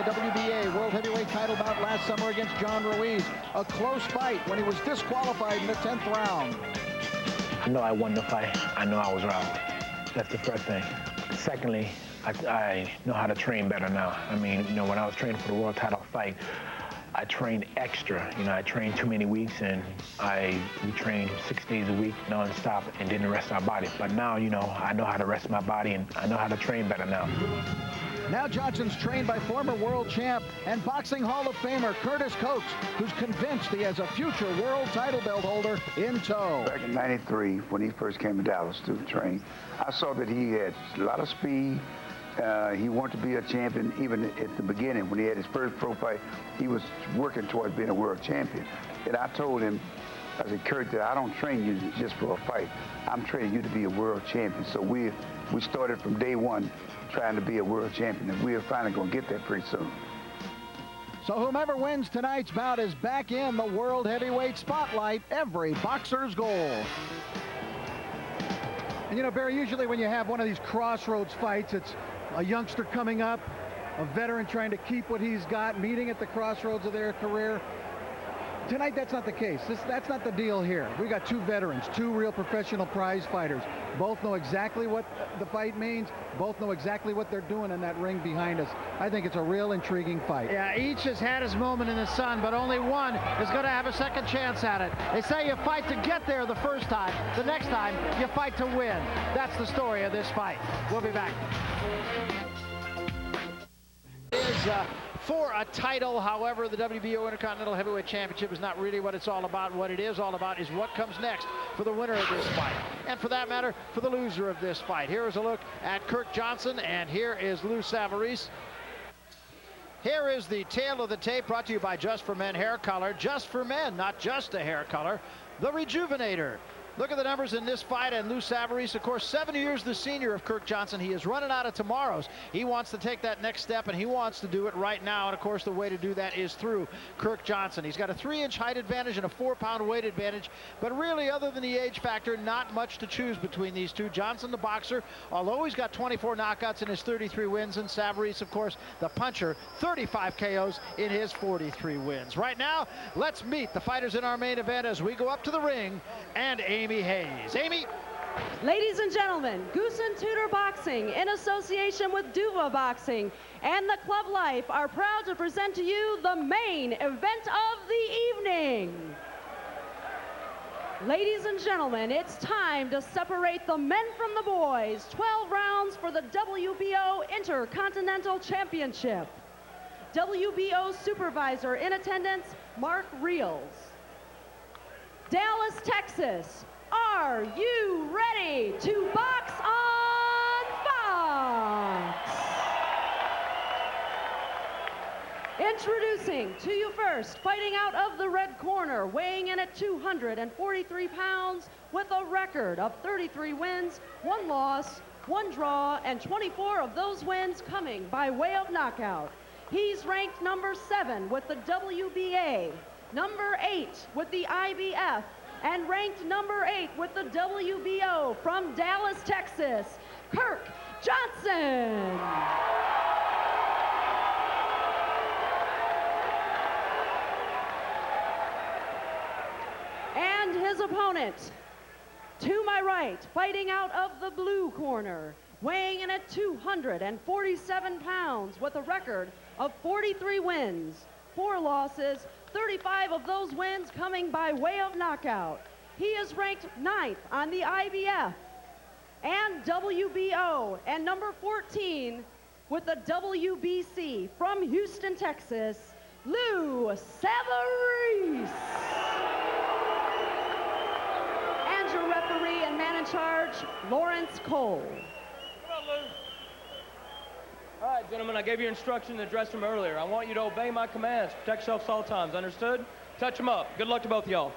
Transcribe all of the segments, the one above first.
the WBA World Heavyweight title bout last summer against John Ruiz. A close fight when he was disqualified in the 10th round. I know I won the fight. I know I was wrong. That's the first thing. Secondly, I know how to train better now. I mean, you know, when I was training for the world title fight, I trained extra. You know, I trained too many weeks, and we trained 6 days a week non-stop and didn't rest our body. But now, you know, I know how to rest my body, and I know how to train better now. Now Johnson's trained by former world champ and boxing Hall of Famer Curtis Coates, who's convinced he has a future world title belt holder in tow. Back in '93, when he first came to Dallas to train, I saw that he had a lot of speed. He wanted to be a champion even at the beginning. When he had his first pro fight, he was working towards being a world champion. And I told him, I said, Kirk, that I don't train you just for a fight. I'm training you to be a world champion. So we started from day one trying to be a world champion, and we're finally going to get that pretty soon. So whomever wins tonight's bout is back in the world heavyweight spotlight, every boxer's goal. And you know, Barry, usually when you have one of these crossroads fights, it's a youngster coming up, a veteran trying to keep what he's got, meeting at the crossroads of their career. Tonight, that's not the case. That's not the deal here. We got two veterans, two real professional prize fighters. Both know exactly what the fight means. Both know exactly what they're doing in that ring behind us. I think it's a real intriguing fight. Yeah, each has had his moment in the sun, but only one is going to have a second chance at it. They say you fight to get there the first time. The next time, you fight to win. That's the story of this fight. We'll be back. For a title, however, the WBO Intercontinental Heavyweight Championship is not really what it's all about. What it is all about is what comes next for the winner of this fight. And for that matter, for the loser of this fight. Here is a look at Kirk Johnson, and here is Lou Savarese. Here is the tail of the tape brought to you by Just for Men Hair Color. Just for men, not just a hair color. The Rejuvenator. Look at the numbers in this fight, and Lou Savarese, of course, 7 years the senior of Kirk Johnson. He is running out of tomorrows. He wants to take that next step, and he wants to do it right now. And, of course, the way to do that is through Kirk Johnson. He's got a 3-inch height advantage and a 4-pound weight advantage. But really, other than the age factor, not much to choose between these two. Johnson, the boxer, although he's got 24 knockouts in his 33 wins, and Savarese, of course, the puncher, 35 KOs in his 43 wins. Right now, let's meet the fighters in our main event as we go up to the ring and Amy Hayes. Amy. Ladies and gentlemen, Goose and Tudor Boxing, in association with Duva Boxing and the Club Life, are proud to present to you the main event of the evening. Ladies and gentlemen, it's time to separate the men from the boys. 12 rounds for the WBO Inter-Continental Championship. WBO Supervisor in attendance, Mark Reels. Dallas, Texas, are you ready to box on Fox? Introducing to you first, fighting out of the red corner, weighing in at 243 pounds with a record of 33 wins, 1 loss, 1 draw, and 24 of those wins coming by way of knockout. He's ranked number 7 with the WBA, number 8 with the IBF, and ranked number 8 with the WBO from Dallas, Texas, Kirk Johnson. And his opponent, to my right, fighting out of the blue corner, weighing in at 247 pounds with a record of 43 wins, 4 losses, 35 of those wins coming by way of knockout. He is ranked 9th on the IBF and WBO, and number 14 with the WBC from Houston, Texas, Lou Savarese. And your referee and man in charge, Lawrence Cole. Come on, Lou. All right, gentlemen, I gave you instruction in the dressing room earlier. I want you to obey my commands. Protect yourselves at all times. Understood? Touch them up. Good luck to both of y'all.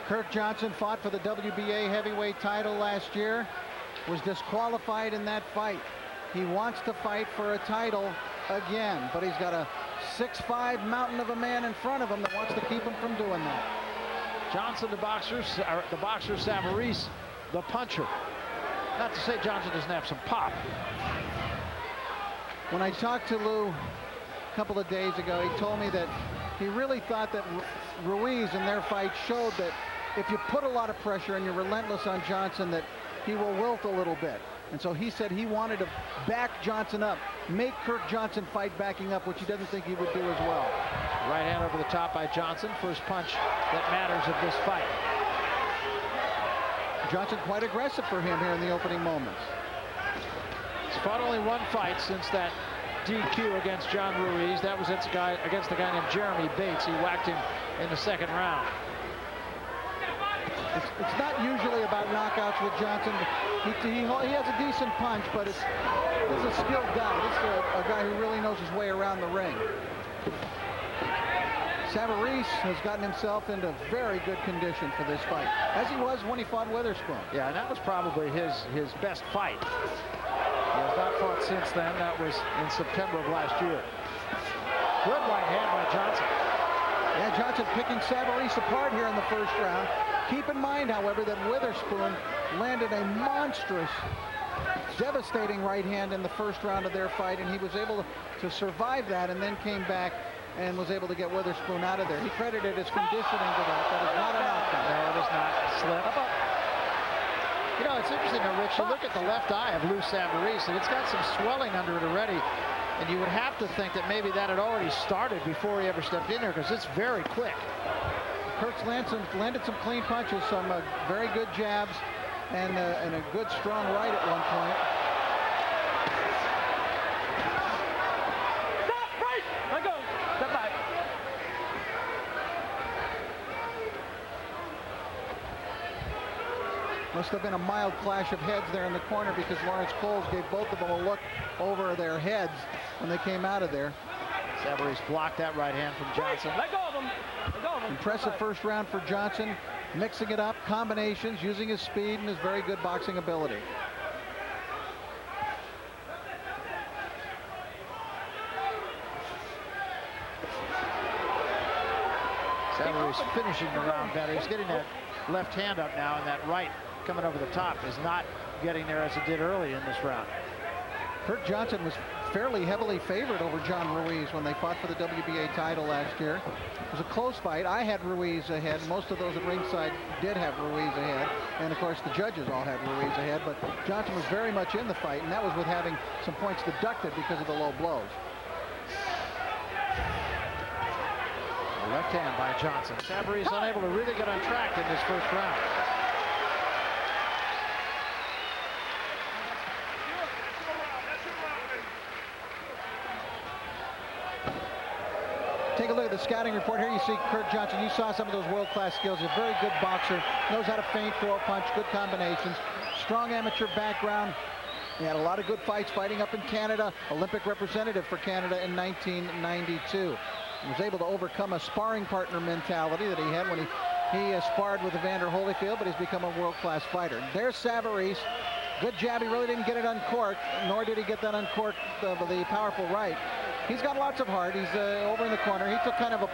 Kirk Johnson fought for the WBA heavyweight title last year, was disqualified in that fight. He wants to fight for a title again, but he's got a 6'5" mountain of a man in front of him that wants to keep him from doing that. Johnson, the boxer Savarese, the puncher. Not to say Johnson doesn't have some pop. When I talked to Lou a couple of days ago, he told me that he really thought that Ruiz in their fight showed that if you put a lot of pressure and you're relentless on Johnson, that he will wilt a little bit. And so he said he wanted to back Johnson up, make Kirk Johnson fight backing up, which he doesn't think he would do as well. Right hand over the top by Johnson. First punch that matters of this fight. Johnson quite aggressive for him here in the opening moments. He's fought only one fight since that DQ against John Ruiz. That was against the guy named Jeremy Bates. He whacked him in the second round. It's not usually about knockouts with Johnson. He has a decent punch, but this is a skilled guy. This is a guy who really knows his way around the ring. Savarese has gotten himself into very good condition for this fight, as he was when he fought Witherspoon. Yeah, and that was probably his best fight. He has not fought since then. That was in September of last year. Good right hand by Johnson. Yeah, Johnson picking Savarese apart here in the first round. Keep in mind, however, that Witherspoon landed a monstrous, devastating right hand in the first round of their fight, and he was able to survive that and then came back and was able to get Witherspoon out of there. He credited his conditioning to that. That is not an outcome. No, it is not a slip. You know, it's interesting, though, Rich. You look at the left eye of Lou Savarese, and it's got some swelling under it already. And you would have to think that maybe that had already started before he ever stepped in there, because it's very quick. Kirk's landed some clean punches, some very good jabs, and a good strong right at one point. Stop, break! Let go. Step back. Must have been a mild clash of heads there in the corner, because Lawrence Coles gave both of them a look over their heads when they came out of there. Savarese blocked that right hand from Johnson. Let go of him. Let go of him. Impressive first round for Johnson, mixing it up, combinations, using his speed and his very good boxing ability. Savarese finishing the round better. He's getting that left hand up now, and that right coming over the top is not getting there as it did early in this round. Kirk Johnson was fairly heavily favored over John Ruiz when they fought for the WBA title last year. It was a close fight. I had Ruiz ahead. Most of those at ringside did have Ruiz ahead. And of course the judges all had Ruiz ahead, but Johnson was very much in the fight, and that was with having some points deducted because of the low blows. The left hand by Johnson. Savarese unable to really get on track in this first round. Take a look at the scouting report. Here you see Kirk Johnson. You saw some of those world-class skills. He's a very good boxer. Knows how to feint, throw a punch, good combinations. Strong amateur background. He had a lot of good fights fighting up in Canada. Olympic representative for Canada in 1992. He was able to overcome a sparring partner mentality that he had when he sparred with Evander Holyfield, but he's become a world-class fighter. There's Savarese. Good jab. He really didn't get it uncorked, nor did he get that uncorked the powerful right. He's got lots of heart. He's over in the corner. He took kind of a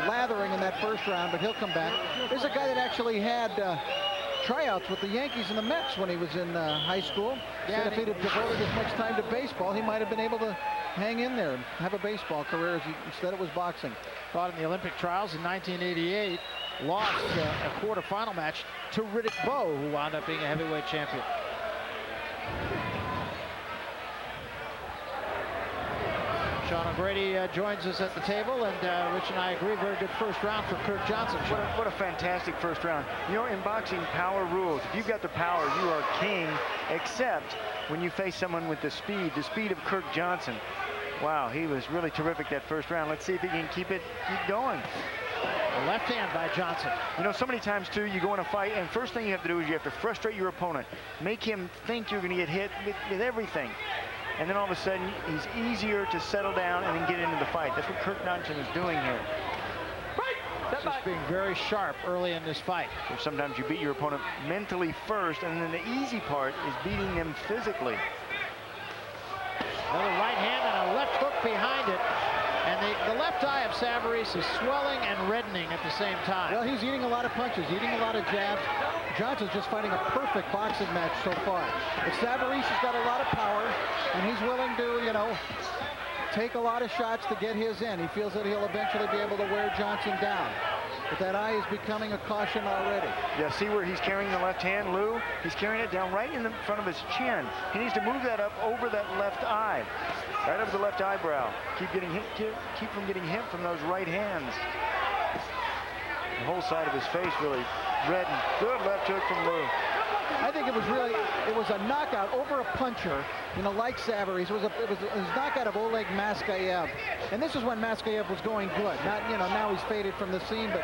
lathering in that first round, but he'll come back. There's a guy that actually had tryouts with the Yankees and the Mets when he was in high school. Yeah, if he'd have devoted as much time to baseball, he might have been able to hang in there and have a baseball career instead it was boxing. Fought in the Olympic trials in 1988. Lost a quarterfinal match to Riddick Bowe, who wound up being a heavyweight champion. Sean O'Grady joins us at the table, and Rich and I agree, very good first round for Kirk Johnson. What a fantastic first round. You know, in boxing, power rules. If you've got the power, you are king, except when you face someone with the speed of Kirk Johnson. Wow, he was really terrific that first round. Let's see if he can keep going. The left hand by Johnson. You know, so many times, too, you go in a fight, and first thing you have to do is you have to frustrate your opponent. Make him think you're going to get hit with everything. And then all of a sudden, he's easier to settle down and then get into the fight. That's what Kirk Johnson is doing here. Just being very sharp early in this fight. So sometimes you beat your opponent mentally first, and then the easy part is beating them physically. Another right hand and a left hook behind it. And the left eye of Savarese is swelling and reddening at the same time. Well, he's eating a lot of punches, eating a lot of jabs. Johnson's just fighting a perfect boxing match so far. But Savarese has got a lot of power, and he's willing to, you know, take a lot of shots to get his in. He feels that he'll eventually be able to wear Johnson down. But that eye is becoming a caution already. Yeah, see where he's carrying the left hand, Lou? He's carrying it down right in the front of his chin. He needs to move that up over that left eye, right over the left eyebrow. Keep getting hit, keep from getting hit from those right hands. The whole side of his face really red, and good left hook from Lou. I think it was a knockout over a puncher, you know, like Savarese. It was a knockout of Oleg Maskayev. And this is when Maskayev was going good. Not, you know, now he's faded from the scene, but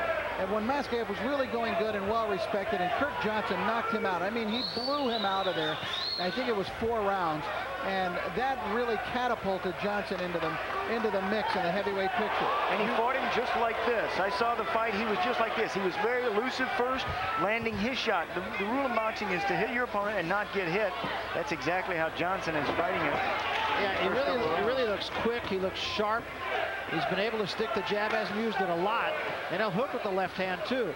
when Maskayev was really going good and well respected, and Kirk Johnson knocked him out. I mean, he blew him out of there. I think it was 4 rounds. And that really catapulted Johnson into the mix in the heavyweight picture. And he fought him just like this. I saw the fight. He was just like this. He was very elusive first, landing his shot. The rule of boxing is to hit your opponent and not get hit. That's exactly how Johnson is fighting it. Yeah, he really looks quick. He looks sharp. He's been able to stick the jab, hasn't used it a lot. And he'll hook with the left hand, too.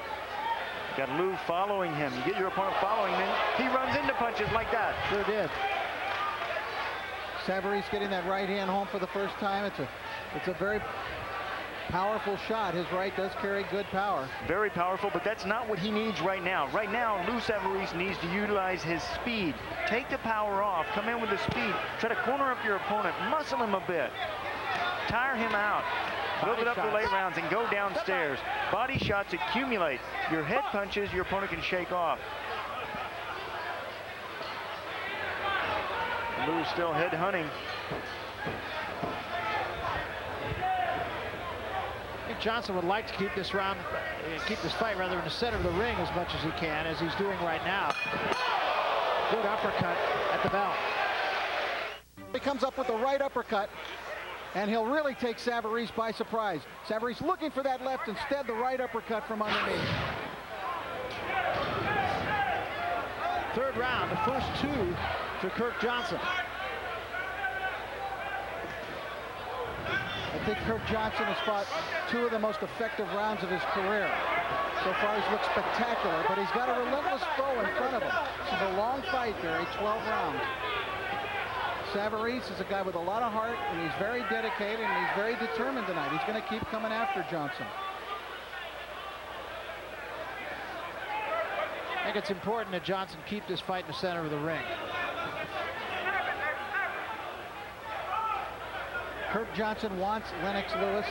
Got Lou following him. You get your opponent following him, he runs into punches like that. Sure did. Savarese getting that right hand home for the first time. It's a very powerful shot. His right does carry good power. Very powerful, but that's not what he needs right now. Right now, Lou Savarese needs to utilize his speed. Take the power off, come in with the speed, try to corner up your opponent, muscle him a bit, tire him out, build it up for late rounds, and go downstairs. Body shots accumulate. Your head punches, your opponent can shake off. Lou's still head hunting. I think Johnson would like to keep this fight in the center of the ring as much as he can, as he's doing right now. Good uppercut at the bell. He comes up with the right uppercut, and he'll really take Savarese by surprise. Savarese looking for that left, instead the right uppercut from underneath. Third round, the first 2 to Kirk Johnson. I think Kirk Johnson has fought 2 of the most effective rounds of his career. So far he's looked spectacular, but he's got a relentless foe in front of him. This is a long fight, Gary, 12 rounds. Savarese is a guy with a lot of heart, and he's very dedicated, and he's very determined tonight. He's going to keep coming after Johnson. I think it's important that Johnson keep this fight in the center of the ring. Kirk Johnson wants Lennox Lewis.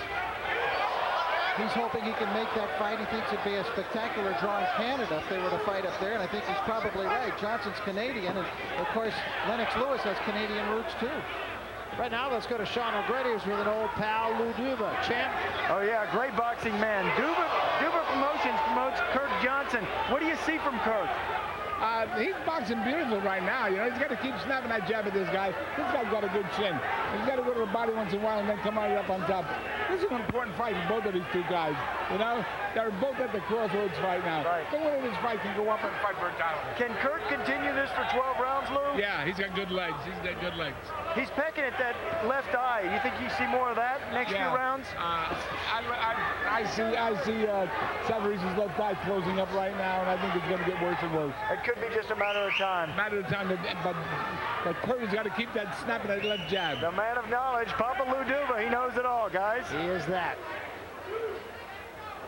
He's hoping he can make that fight. He thinks it'd be a spectacular draw in Canada if they were to fight up there, and I think he's probably right. Johnson's Canadian, and of course Lennox Lewis has Canadian roots too. Right now, let's go to Sean O'Grady, who's with an old pal, Lou Duva. Champ? Oh yeah, great boxing man. Duva Promotions promotes Kirk Johnson. What do you see from Kirk? He's boxing beautiful right now. You know, he's got to keep snapping that jab at this guy. This guy's got a good chin. He's got to go to the body once in a while and then come out up on top. This is an important fight for both of these 2 guys. You know, they're both at the crossroads right now. Right. The winner of this fight can go up and fight for a title. Can Kirk continue this for 12 rounds, Lou? Yeah, he's got good legs. He's got good legs. He's pecking at that left eye. You think you see more of that next few rounds? I see Savarese's left eye closing up right now, and I think it's going to get worse and worse. It could be just a matter of time. But Kirk has got to keep that snapping that left jab. The man of knowledge, Papa Lou Duva. He knows it all, guys. He is that.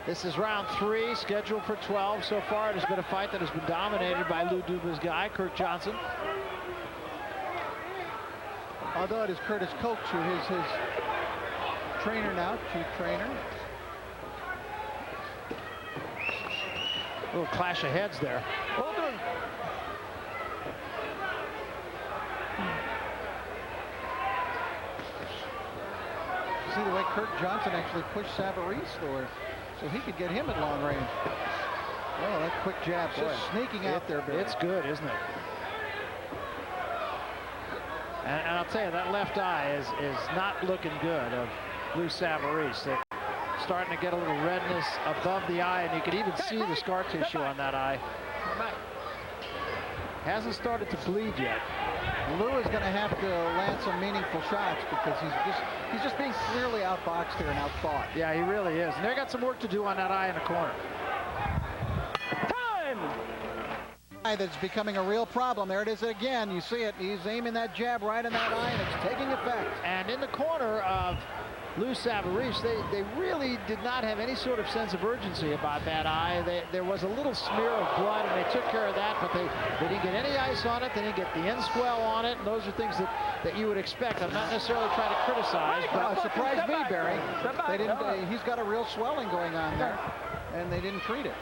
This is round 3, scheduled for 12. So far, it has been a fight that has been dominated by Lou Duva's guy, Kirk Johnson. Although it is Curtis Koch, who is his trainer now, chief trainer. A little clash of heads there. Hold on. See the way Kirk Johnson actually pushed Savarese for, so he could get him at long range. Oh, that quick jab, just sneaking out there, Billy. It's good, isn't it? And I'll tell you, that left eye is not looking good of Lou Savarese. They're starting to get a little redness above the eye, and you can even see the scar tissue on that eye. Hasn't started to bleed yet. Lou is going to have to land some meaningful shots because he's just being clearly outboxed here and outfought. Yeah, he really is. And they got some work to do on that eye in the corner. Time! eye that's becoming a real problem. There it is again. You see it. He's aiming that jab right in that eye, and it's taking effect. And in the corner of Lou Savarese, they really did not have any sort of sense of urgency about that eye. There was a little smear of blood, and they took care of that, but they didn't get any ice on it. They didn't get the end swell on it, and those are things that you would expect. I'm not necessarily trying to criticize, but surprised me, Barry. They didn't. He's got a real swelling going on there, and they didn't treat it.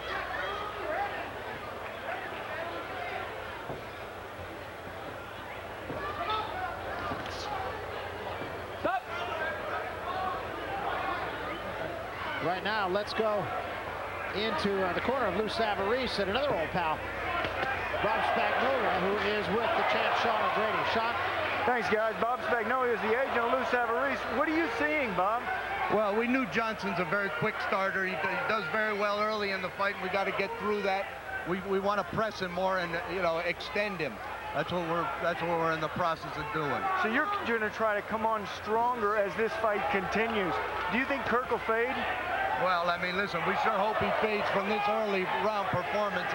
Right now, let's go into the corner of Lou Savarese and another old pal, Bob Spagnola, who is with the champ Sean O'Grady. Sean? Thanks, guys. Bob Spagnola is the agent of Lou Savarese. What are you seeing, Bob? Well, we knew Johnson's a very quick starter. He does very well early in the fight, and we got to get through that. We want to press him more and, you know, extend him. That's what we're in the process of doing. So you're going to try to come on stronger as this fight continues. Do you think Kirk will fade? Well, I mean, listen, we sure hope he fades from this early round performance.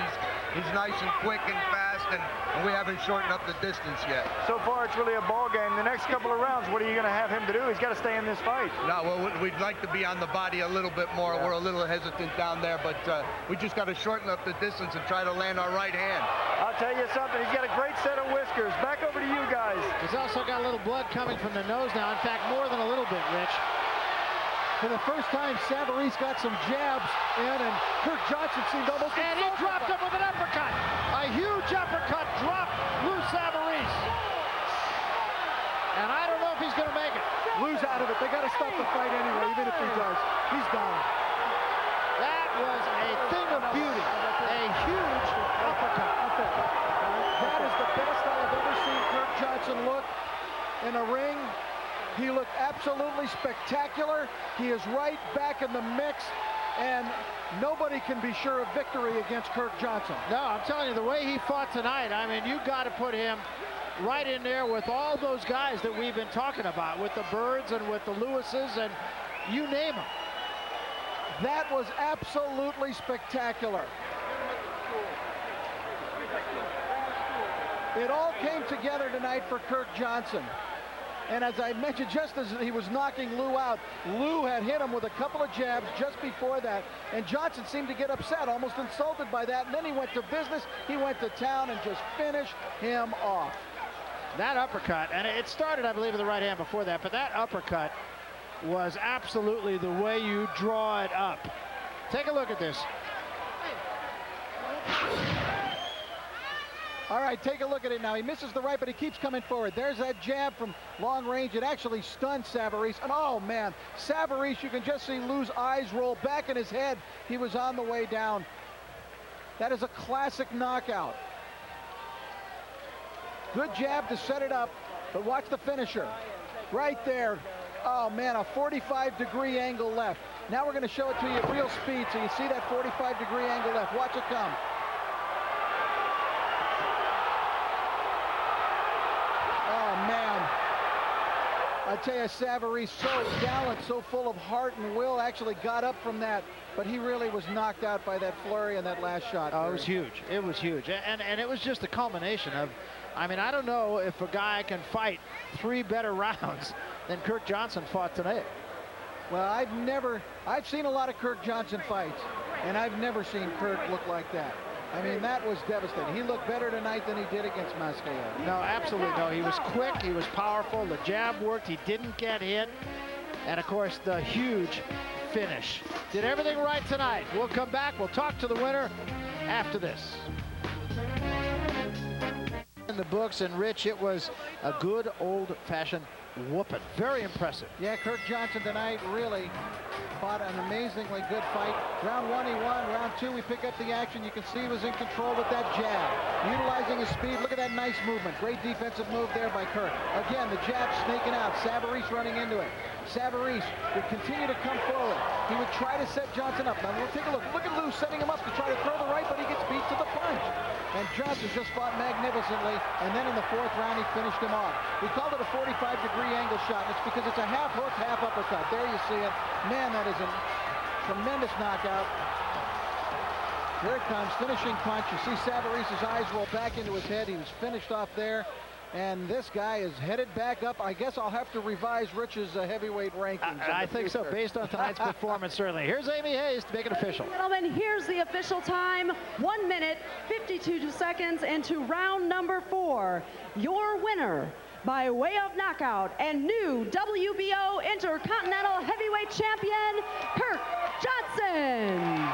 He's nice and quick and fast, and we haven't shortened up the distance yet. So far, it's really a ball game. The next couple of rounds, what are you going to have him to do? He's got to stay in this fight. No, well, we'd like to be on the body a little bit more. Yeah. We're a little hesitant down there, but we just got to shorten up the distance and try to land our right hand. I'll tell you something. He's got a great set of whiskers. Back over to you guys. He's also got a little blood coming from the nose now. In fact, more than a little bit, Rich. For the first time, Savarese got some jabs in, and Kirk Johnson seemed almost... And he dropped him with an uppercut. A huge uppercut dropped Lou Savarese. And I don't know if he's going to make it. Lou's out of it. They got to stop the fight anyway, even if he does. He's gone. That was a thing of beauty. A huge uppercut. That is the best I have ever seen Kirk Johnson look in a ring. He looked absolutely spectacular. He is right back in the mix, and nobody can be sure of victory against Kirk Johnson. No, I'm telling you, the way he fought tonight, I mean, you got to put him right in there with all those guys that we've been talking about, with the Birds and with the Lewises and you name them. That was absolutely spectacular. It all came together tonight for Kirk Johnson. And as I mentioned, just as he was knocking Lou out, Lou had hit him with a couple of jabs just before that. And Johnson seemed to get upset, almost insulted by that. And then he went to business. He went to town and just finished him off. That uppercut, and it started, I believe, with the right hand before that, but that uppercut was absolutely the way you draw it up. Take a look at this. All right, take a look at it now. He misses the right, but he keeps coming forward. There's that jab from long range. It actually stunned Savarese. And oh, man, Savarese, you can just see Lou's eyes roll back in his head. He was on the way down. That is a classic knockout. Good jab to set it up, but watch the finisher. Right there. Oh, man, a 45-degree angle left. Now we're going to show it to you at real speed, so you see that 45-degree angle left. Watch it come. I tell you, Savarese, so gallant, so full of heart and will, actually got up from that, but he really was knocked out by that flurry and that last shot. Oh, it was huge. It was huge. And it was just a culmination of, I mean, I don't know if a guy can fight 3 better rounds than Kirk Johnson fought tonight. Well, I've seen a lot of Kirk Johnson fights, and I've never seen Kirk look like that. I mean, that was devastating. He looked better tonight than he did against Mascayo. No, absolutely no. He was quick. He was powerful. The jab worked. He didn't get hit. And, of course, the huge finish. Did everything right tonight. We'll come back. We'll talk to the winner after this. In the books, and Rich, it was a good old-fashioned whooping. Very impressive. Yeah, Kirk Johnson tonight really fought an amazingly good fight. Round 1 he won. Round 2 we pick up the action. You can see he was in control with that jab, utilizing his speed. Look at that nice movement. Great defensive move there by Kirk. Again, the jab snaking out. Savarese running into it. Savarese would continue to come forward. He would try to set Johnson up. Now we'll take a look. Look at Lou setting him up to try to throw the right, but he gets beat to the punch. And Johnson just fought magnificently, and then in the 4th round he finished him off. We called it a 45-degree angle shot, and it's because it's a half hook, half uppercut. There you see it. Man, that is a tremendous knockout. Here it comes, finishing punch. You see Savarese's eyes roll back into his head. He was finished off there. And this guy is headed back up. I guess I'll have to revise Rich's heavyweight rankings. I think so, based on tonight's performance, certainly. Here's Amy Hayes to make it official. Gentlemen, here's the official time. 1 minute, 52 seconds into round number 4. Your winner by way of knockout and new WBO Intercontinental Heavyweight Champion, Kirk Johnson.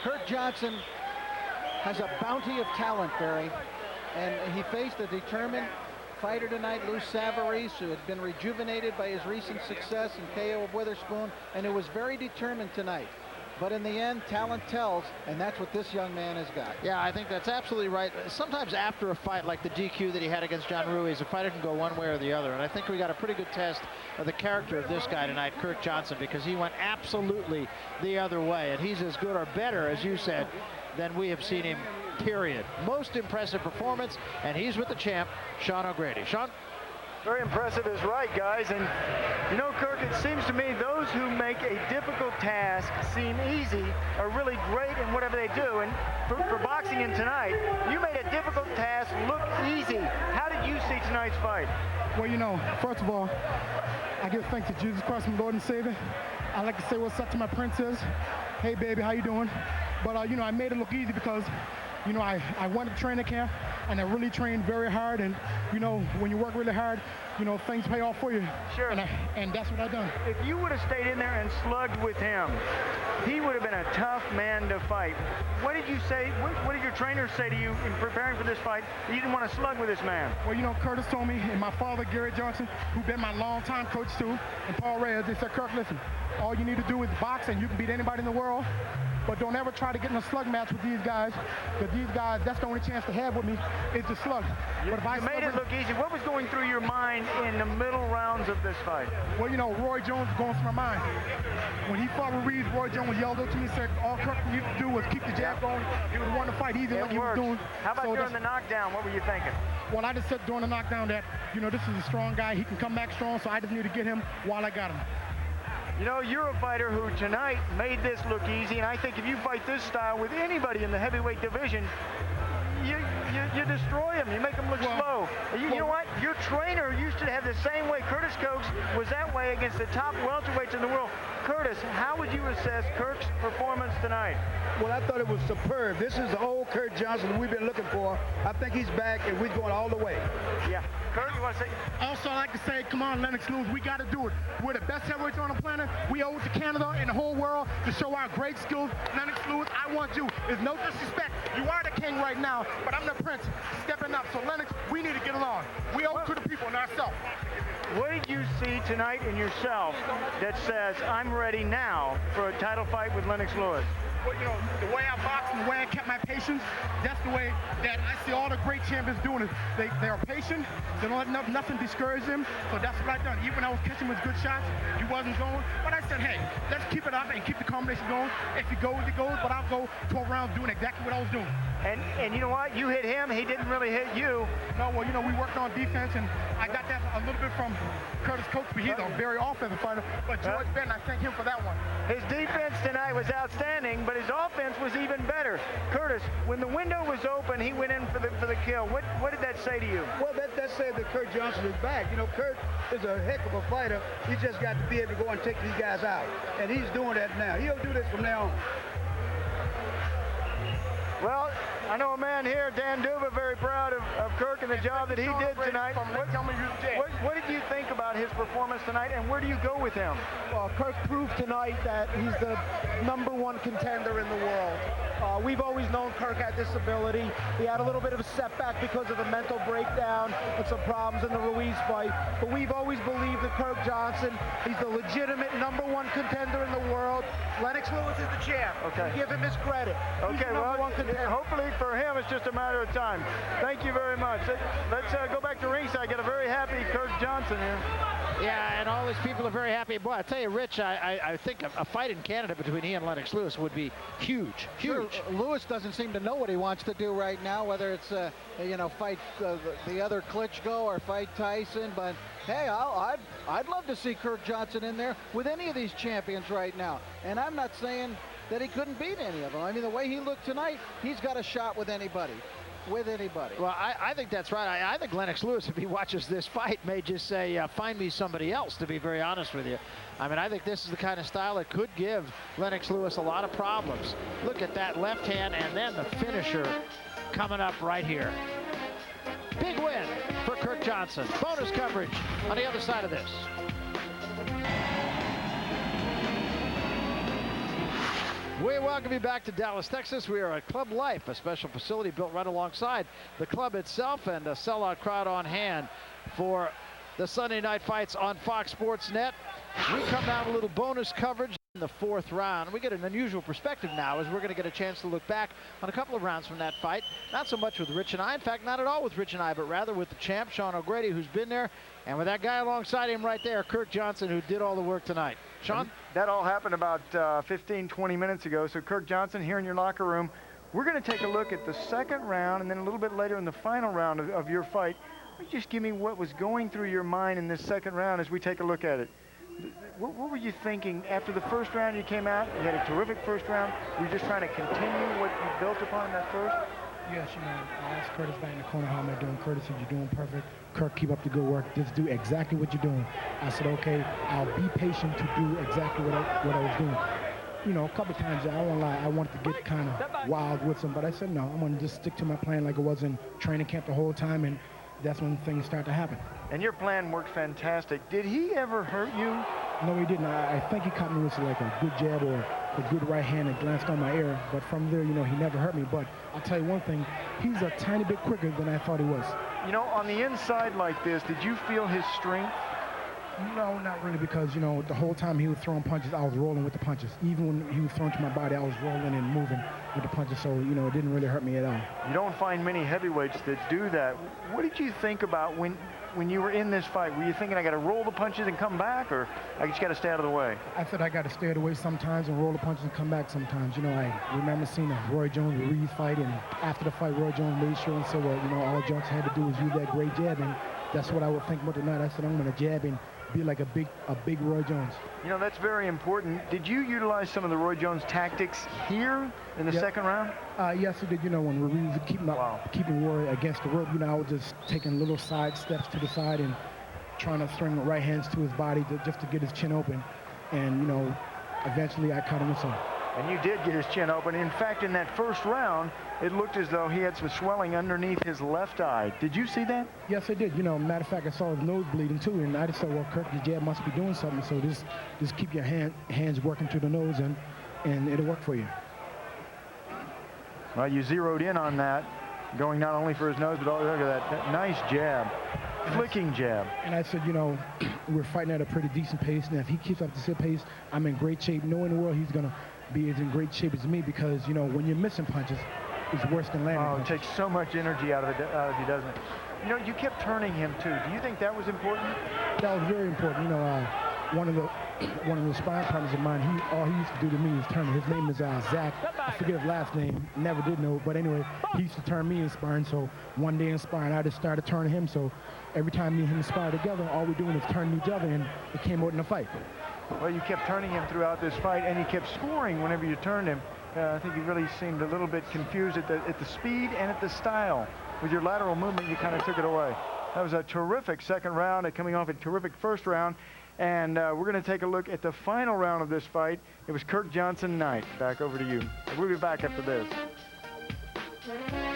Kirk Johnson has a bounty of talent, Barry, and he faced a determined fighter tonight, Lou Savarese, who had been rejuvenated by his recent success in KO of Witherspoon, and who was very determined tonight. But in the end, talent tells, and that's what this young man has got. Yeah, I think that's absolutely right. Sometimes after a fight like the DQ that he had against John Ruiz, a fighter can go one way or the other. And I think we got a pretty good test of the character of this guy tonight, Kirk Johnson, because he went absolutely the other way. And he's as good or better, as you said, than we have seen him, period. Most impressive performance, and he's with the champ, Sean O'Grady. Sean? Very impressive is right, guys. And you know, Kirk, it seems to me those who make a difficult task seem easy are really great in whatever they do. And for boxing in tonight, you made a difficult task look easy. How did you see tonight's fight? Well, you know, first of all, I give thanks to Jesus Christ, my Lord and Savior. I like to say what's up to my princess. Hey, baby, how you doing? But, you know, I made it look easy because, you know, I went to training camp, and I really trained very hard. And, you know, when you work really hard, you know, things pay off for you. Sure. And that's what I done. If you would have stayed in there and slugged with him, he would have been a tough man to fight. What did you say? What did your trainers say to you in preparing for this fight? You didn't want to slug with this man. Well, you know, Curtis told me, and my father, Gary Johnson, who been my longtime coach too, and Paul Reyes, they said, Kirk, listen, all you need to do is box, and you can beat anybody in the world. But don't ever try to get in a slug match with these guys, because these guys, that's the only chance to have with me is to slug. But if I made it look easy. What was going through your mind in the middle rounds of this fight? Well, you know, Roy Jones was going through my mind. When he fought with Reeves, Roy Jones yelled up to me and said, all Kirk needed to do was keep the jab going. He would have won the fight easy like he was doing. How about during the knockdown? What were you thinking? Well, I just said during the knockdown that, you know, this is a strong guy. He can come back strong, so I just need to get him while I got him. You know, you're a fighter who tonight made this look easy, and I think if you fight this style with anybody in the heavyweight division, you destroy him. You make him look slow. You know what? Your trainer used to have the same way. Curtis Coates was that way against the top welterweights in the world. Curtis, how would you assess Kirk's performance tonight? Well, I thought it was superb. This is the old Kirk Johnson we've been looking for. I think he's back, and we're going all the way. Yeah. Kirk, you want to say? Also, I like to say, come on, Lennox Lewis, we got to do it. We're the best heavyweights on the planet. We owe it to Canada and the whole world to show our great skills. Lennox Lewis, I want you. There's no disrespect. You are the king right now, but I'm the prince stepping up. So, Lennox, we need to get along. We owe it to the people and ourselves. What did you see tonight in yourself that says, I'm ready now for a title fight with Lennox Lewis? Well, you know, the way I boxed and the way I kept my patience, that's the way that I see all the great champions doing it. They are patient. They don't let nothing discourage them. So that's what I done. Even when I was catching his good shots, he wasn't going. But I said, hey, let's keep it up and keep the combination going. If he goes, he goes. But I'll go 12 rounds doing exactly what I was doing. And you know what? You hit him. He didn't really hit you. No, well, you know, we worked on defense, and I got that a little bit from Curtis Coates, but he's a very offensive fighter. But George Benton, I thank him for that one. His defense tonight was outstanding, but his offense was even better. Curtis, when the window was open, he went in for the kill. What did that say to you? Well, that said that Kirk Johnson is back. You know, Kirk is a heck of a fighter. He just got to be able to go and take these guys out. And he's doing that now. He'll do this from now on. Well, I know a man here, Dan Duva, very proud of Kirk and the job that he did tonight. What did you think about his performance tonight, and where do you go with him? Well, Kirk proved tonight that he's the #1 contender in the world. We've always known Kirk had this ability. He had a little bit of a setback because of the mental breakdown and some problems in the Ruiz fight. But we've always believed that Kirk Johnson, he's the legitimate #1 contender in the world. Lennox Lewis is the champ. Okay. We give him his credit. Okay, well, hopefully for him it's just a matter of time. Thank you very much. Let's go back to ringside. Got a very happy Kirk Johnson here. Yeah, and all these people are very happy. Boy, I tell you, Rich, I think a fight in Canada between he and Lennox Lewis would be huge, huge. Sure, Lewis doesn't seem to know what he wants to do right now, whether it's fight the other Klitschko or fight Tyson. But hey, I'd love to see Kirk Johnson in there with any of these champions right now. And I'm not saying that he couldn't beat any of them. I mean, the way he looked tonight, he's got a shot with anybody. Well, I think that's right. I think Lennox Lewis, if he watches this fight, may just say, find me somebody else, to be very honest with you. I mean, I think this is the kind of style that could give Lennox Lewis a lot of problems. Look at that left hand, and then the finisher coming up right here. Big win for Kirk Johnson. Bonus coverage on the other side of this. We welcome you back to Dallas, Texas. We are at Club Life, a special facility built right alongside the club itself, and a sellout crowd on hand for the Sunday night fights on Fox Sports Net. We come down a little bonus coverage in the fourth round. We get an unusual perspective now as we're going to get a chance to look back on a couple of rounds from that fight. Not so much with Rich and I, in fact, not at all with Rich and I, but rather with the champ, Sean O'Grady, who's been there, and with that guy alongside him right there, Kirk Johnson, who did all the work tonight. Sean? That all happened about 15, 20 minutes ago. So Kirk Johnson, here in your locker room, we're going to take a look at the second round, and then a little bit later in the final round of your fight. Just give me what was going through your mind in this second round as we take a look at it. What were you thinking after the first round? You came out, you had a terrific first round. Were you just trying to continue what you built upon in that first? Yes, I asked Curtis back in the corner, how am I doing? Curtis said, you're doing perfect. Kirk, keep up the good work. Just do exactly what you're doing. I said, okay, I'll be patient to do exactly what I was doing. A couple times, I won't lie, I wanted to get kind of wild with him, but I said, no, I'm going to just stick to my plan like it was in training camp the whole time, and that's when things start to happen. And your plan worked fantastic. Did he ever hurt you? No, he didn't. I think he caught me with like a good jab or a good right hand and glanced on my ear. But from there, he never hurt me. But I'll tell you one thing, he's a tiny bit quicker than I thought he was. On the inside like this, did you feel his strength? No, not really, because, the whole time he was throwing punches, I was rolling with the punches. Even when he was throwing to my body, I was rolling and moving with the punches, so, it didn't really hurt me at all. You don't find many heavyweights that do that. What did you think about when you were in this fight? Were you thinking, I got to roll the punches and come back, or I just got to stay out of the way? I said I got to stay out of the way sometimes and roll the punches and come back sometimes. I remember seeing a Roy Jones-Ruiz fight, and after the fight, Roy Jones made sure and said, well, all Johnson had to do was use that great jab, and that's what I would think about tonight. I said, I'm going to jab and be like a big Roy Jones. That's very important. Did you utilize some of the Roy Jones tactics here in the second round? Yes, I did. When Ruiz was keeping Roy against the rope, I was just taking little side steps to the side and trying to string right hands to his body just to get his chin open. And, eventually I caught him with some. And you did get his chin open. In fact, in that first round, it looked as though he had some swelling underneath his left eye. Did you see that? Yes, I did. Matter of fact, I saw his nose bleeding too, and I just thought, well, Kirk, your jab must be doing something. So just keep your hands working to the nose, and it'll work for you. Well, you zeroed in on that, going not only for his nose, but look at that nice jab, flicking jab. And I said, we're fighting at a pretty decent pace, and if he keeps up this pace, I'm in great shape. No in the world he's going to be as in great shape as me, because when you're missing punches, it's worse than landing punches. It takes so much energy out of it, he doesn't. You kept turning him too. Do you think that was important? That was very important. One of the sparring partners of mine, all he used to do to me is turn me. His name is Zach. I forget his last name. Never did know. But anyway, he used to turn me in sparring. So one day in sparring, I just started turning him. So every time me and him spar together, all we're doing is turning each other, and it came out in a fight. Well, you kept turning him throughout this fight, and he kept scoring whenever you turned him. I think you really seemed a little bit confused at the speed and at the style. With your lateral movement, you kind of took it away. That was a terrific second round, coming off a terrific first round. And we're going to take a look at the final round of this fight. It was Kirk Johnson night. Back over to you. We'll be back after this.